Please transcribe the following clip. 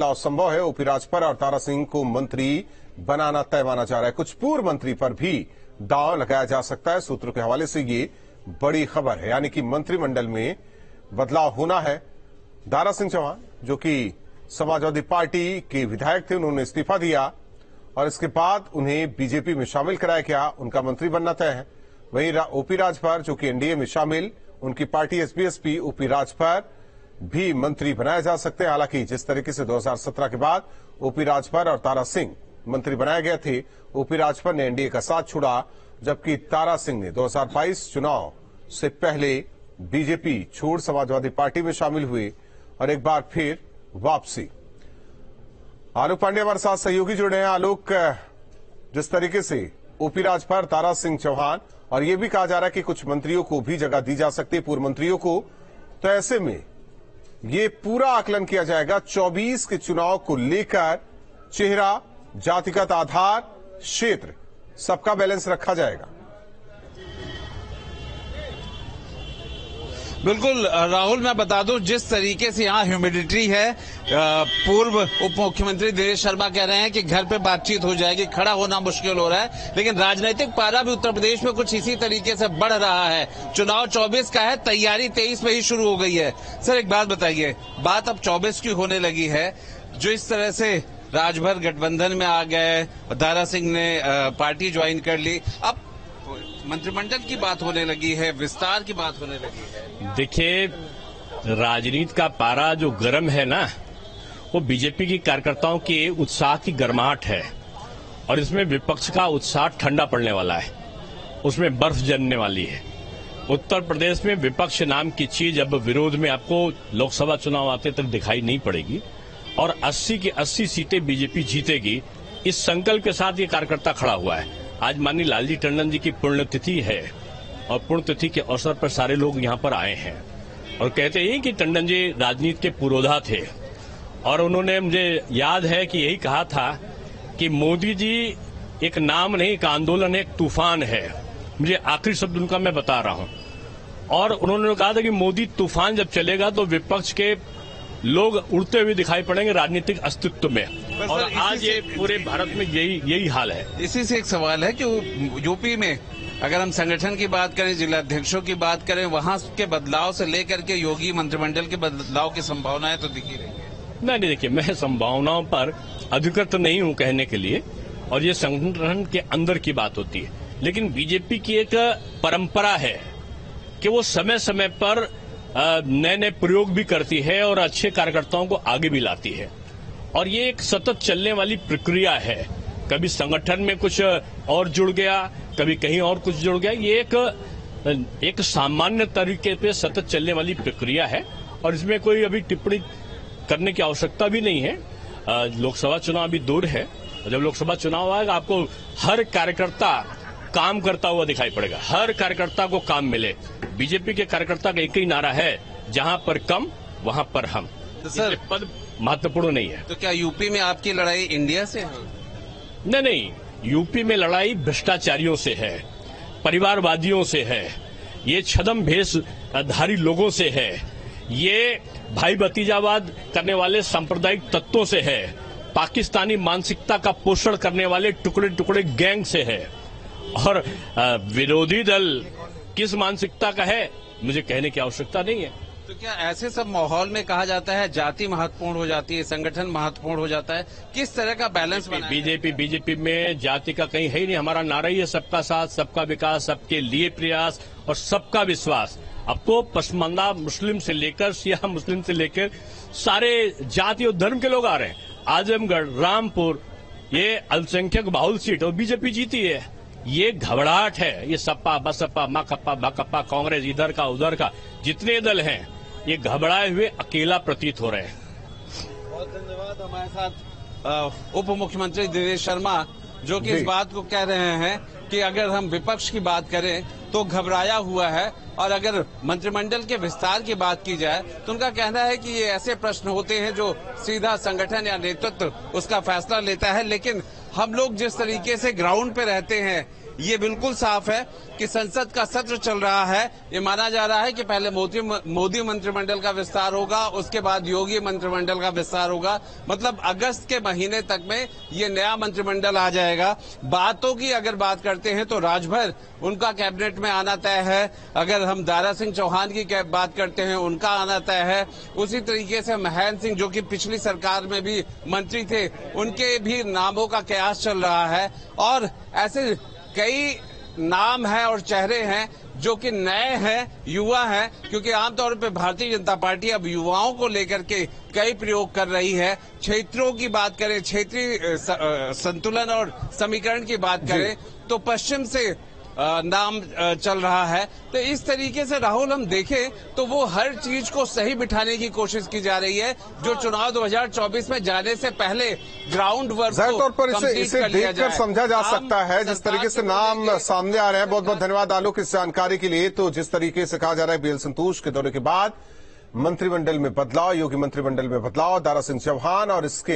संभव है। ओपी राजभर और तारा सिंह को मंत्री बनाना तय माना जा रहा है। कुछ पूर्व मंत्री पर भी दांव लगाया जा सकता है। सूत्रों के हवाले से ये बड़ी खबर है, यानी कि मंत्रिमंडल में बदलाव होना है। दारा सिंह चौहान जो कि समाजवादी पार्टी के विधायक थे, उन्होंने इस्तीफा दिया और इसके बाद उन्हें बीजेपी में शामिल कराया गया। उनका मंत्री बनना तय है। वहीं ओपी राजभर जो कि एनडीए में शामिल, उनकी पार्टी एसपी ओपी राजभर भी मंत्री बनाए जा सकते हैं। हालांकि जिस तरीके से 2017 के बाद ओपी राजभर और तारा सिंह मंत्री बनाए गए थे, ओपी राजभर ने एनडीए का साथ छोड़ा, जबकि तारा सिंह ने 2022 चुनाव से पहले बीजेपी छोड़ समाजवादी पार्टी में शामिल हुए और एक बार फिर वापसी। आलोक पांडे हमारे साथ सहयोगी जुड़े हैं। आलोक, जिस तरीके से ओपी राजभर, तारा सिंह चौहान और ये भी कहा जा रहा है कि कुछ मंत्रियों को भी जगह दी जा सकती है, पूर्व मंत्रियों को, तो ऐसे में ये पूरा आकलन किया जाएगा 24 के चुनाव को लेकर। चेहरा, जातिगत आधार, क्षेत्र, सबका बैलेंस रखा जाएगा। बिल्कुल राहुल, मैं बता दूं जिस तरीके से यहाँ ह्यूमिडिटी है, पूर्व उप मुख्यमंत्री दिनेश शर्मा कह रहे हैं कि घर पे बातचीत हो जाएगी, खड़ा होना मुश्किल हो रहा है। लेकिन राजनीतिक पारा भी उत्तर प्रदेश में कुछ इसी तरीके से बढ़ रहा है। चुनाव 24 का है, तैयारी 23 में ही शुरू हो गई है। सर एक बात बताइए, बात अब 24 की होने लगी है। जो इस तरह से राजभर गठबंधन में आ गए, दारा सिंह ने पार्टी ज्वाइन कर ली, अब मंत्रिमंडल की बात होने लगी है, विस्तार की बात होने लगी है। देखिए, राजनीति का पारा जो गर्म है ना, वो बीजेपी की कार्यकर्ताओं के उत्साह की गर्माहट है और इसमें विपक्ष का उत्साह ठंडा पड़ने वाला है, उसमें बर्फ जमने वाली है। उत्तर प्रदेश में विपक्ष नाम की चीज अब विरोध में आपको लोकसभा चुनाव आते तक दिखाई नहीं पड़ेगी और 80 की 80 सीटें बीजेपी जीतेगी, इस संकल्प के साथ ये कार्यकर्ता खड़ा हुआ है। आज माननीय लालजी टंडन जी की पुण्यतिथि है और पुण्यतिथि के अवसर पर सारे लोग यहाँ पर आए हैं और कहते हैं कि टंडन जी राजनीति के पुरोधा थे और उन्होंने, मुझे याद है कि यही कहा था कि मोदी जी एक नाम नहीं, एक आंदोलन है, एक तूफान है। मुझे आखिरी शब्द उनका मैं बता रहा हूं। और उन्होंने कहा था कि मोदी तूफान जब चलेगा तो विपक्ष के लोग उड़ते हुए दिखाई पड़ेंगे राजनीतिक अस्तित्व में, और आज ये पूरे भारत में यही हाल है। इसी से एक सवाल है कि यूपी में अगर हम संगठन की बात करें, जिलाध्यक्षों की बात करें, वहां के बदलाव से लेकर के योगी मंत्रिमंडल के बदलाव की संभावनाएं तो दिखी रही है। नहीं, देखिए, मैं संभावनाओं पर अधिकृत नहीं हूं कहने के लिए, और ये संगठन के अंदर की बात होती है। लेकिन बीजेपी की एक परंपरा है कि वो समय समय पर नए नए प्रयोग भी करती है और अच्छे कार्यकर्ताओं को आगे भी लाती है, और ये एक सतत चलने वाली प्रक्रिया है। कभी संगठन में कुछ और जुड़ गया, कभी कहीं और कुछ जुड़ गया। ये एक सामान्य तरीके पे सतत चलने वाली प्रक्रिया है और इसमें कोई अभी टिप्पणी करने की आवश्यकता भी नहीं है। लोकसभा चुनाव अभी दूर है, जब लोकसभा चुनाव आएगा आपको हर कार्यकर्ता काम करता हुआ दिखाई पड़ेगा, हर कार्यकर्ता को काम मिले। बीजेपी के कार्यकर्ता का एक ही नारा है, जहां पर कम वहां पर हम। तो सर, पद महत्वपूर्ण नहीं है। तो क्या यूपी में आपकी लड़ाई इंडिया से है? नहीं, यूपी में लड़ाई भ्रष्टाचारियों से है, परिवारवादियों से है, ये छद्म भेषधारी लोगों से है, ये भाई भतीजावाद करने वाले सांप्रदायिक तत्वों से है, पाकिस्तानी मानसिकता का पोषण करने वाले टुकड़े टुकड़े गैंग से है। और विरोधी दल किस मानसिकता का है मुझे कहने की आवश्यकता नहीं है। तो क्या ऐसे सब माहौल में कहा जाता है जाति महत्वपूर्ण हो जाती है, संगठन महत्वपूर्ण हो जाता है? किस तरह का बैलेंस बीजेपी में जाति का कहीं है ही नहीं। हमारा नारा ही है सबका साथ, सबका विकास, सबके लिए प्रयास और सबका विश्वास। अब तो पसमानदा मुस्लिम से लेकर सिया मुस्लिम से लेकर सारे जाति और धर्म के लोग आ रहे हैं। आजमगढ़, रामपुर, ये अल्पसंख्यक बाहुल सीट और बीजेपी जीती है। ये घबराहट है, ये सपा बसपा माकपा बकपा, कांग्रेस इधर का उधर का, जितने दल हैं ये घबराए हुए अकेला प्रतीत हो रहे हैं। बहुत धन्यवाद। हमारे साथ उप मुख्यमंत्री दिनेश शर्मा जो कि इस बात को कह रहे हैं कि अगर हम विपक्ष की बात करें तो घबराया हुआ है, और अगर मंत्रिमंडल के विस्तार की बात की जाए तो उनका कहना है कि ये ऐसे प्रश्न होते हैं जो सीधा संगठन या नेतृत्व उसका फैसला लेता है। लेकिन हम लोग जिस तरीके से ग्राउंड पे रहते हैं, ये बिल्कुल साफ है कि संसद का सत्र चल रहा है। ये माना जा रहा है कि पहले मोदी मंत्रिमंडल का विस्तार होगा, उसके बाद योगी मंत्रिमंडल का विस्तार होगा। मतलब अगस्त के महीने तक में ये नया मंत्रिमंडल आ जाएगा। बातों की अगर बात करते हैं तो राजभर उनका कैबिनेट में आना तय है। अगर हम दारा सिंह चौहान की बात करते हैं, उनका आना तय है। उसी तरीके से महेंद्र सिंह, जो कि पिछली सरकार में भी मंत्री थे, उनके भी नामों का कयास चल रहा है। और ऐसे कई नाम हैं और चेहरे हैं जो कि नए हैं, युवा हैं, क्योंकि आमतौर पर भारतीय जनता पार्टी अब युवाओं को लेकर के कई प्रयोग कर रही है। क्षेत्रों की बात करें, क्षेत्रीय संतुलन और समीकरण की बात करें तो पश्चिम से नाम चल रहा है। तो इस तरीके से राहुल हम देखें तो वो हर चीज को सही बिठाने की कोशिश की जा रही है, जो चुनाव 2024 में जाने से पहले ग्राउंड वर्क जाहिर तौर पर इसे देखकर समझा जा सकता है जिस तरीके से नाम सामने आ रहे हैं। बहुत बहुत धन्यवाद आलोक इस जानकारी के लिए। तो जिस तरीके से कहा जा रहा है बीएल संतोष के दौरे के बाद मंत्रिमंडल में बदलाव, योगी मंत्रिमंडल में बदलाव, दारा सिंह चौहान और इसके